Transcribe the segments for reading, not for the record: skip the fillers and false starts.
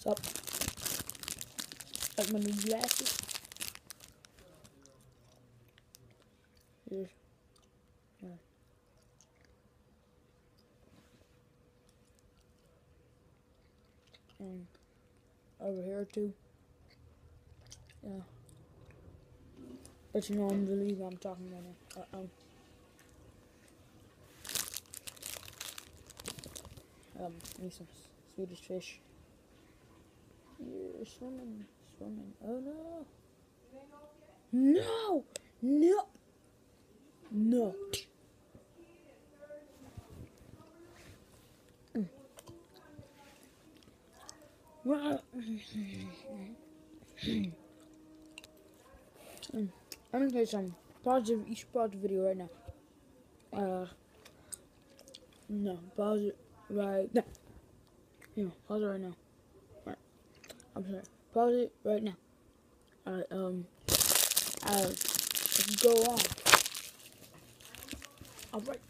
Sup? Like my new glasses. Here's, and over here too. Yeah. But you know, I'm really what I'm talking right now. Need some Swedish fish. You're swimming. Oh no! No! No! No! Well, I'm gonna tell you something. You should pause the video right now. No, pause it right now. Yeah, pause it right now. Right. I'm sorry. Pause it right now. Alright, let's go on. Alright.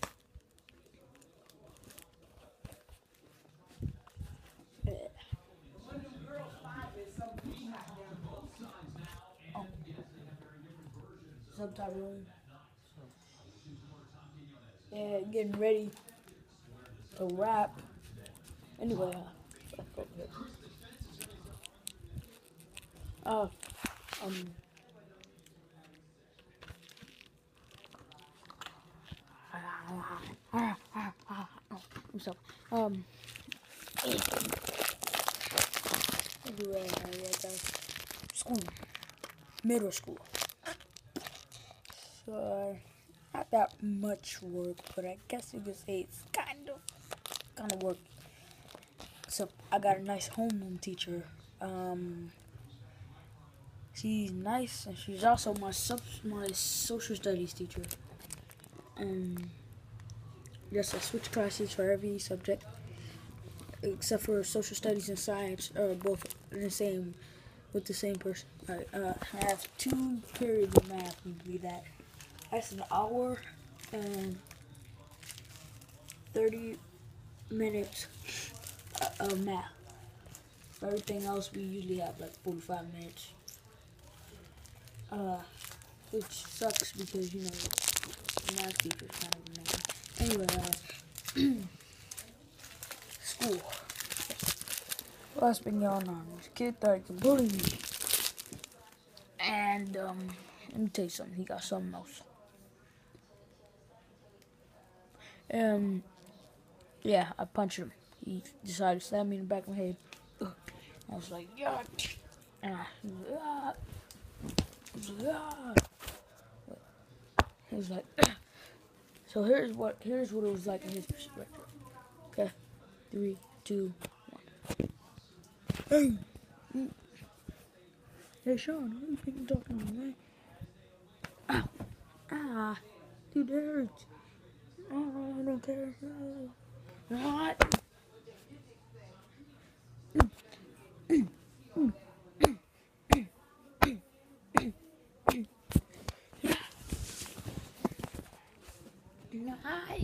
Subtitling. Yeah, getting ready to rap. Anyway, so, anyway, school, middle school. So, not that much work, but I guess you could say it's kind of work. So, I got a nice homeroom teacher. She's nice, and she's also my social studies teacher. Yes, I switch classes for every subject, except for social studies and science, are both in the same with the same person. I have 2 periods of math. Usually that's an hour and 30 minutes of math. For everything else, we usually have like 45 minutes. Which sucks because you know the math teacher's kind of annoying. Anyway, school. What's been going on? This kid thought he could bully me. And, let me tell you something. He got something else. Yeah, I punched him. He decided to stab me in the back of my head. I was like, yeah. And he was like, ah. He was like, so here's what it was like in his perspective. Okay, 3, 2, 1. Hey Sean, who you think you're talking to, man? Ow. Dude, that hurts. Oh, I don't care. What? Hi.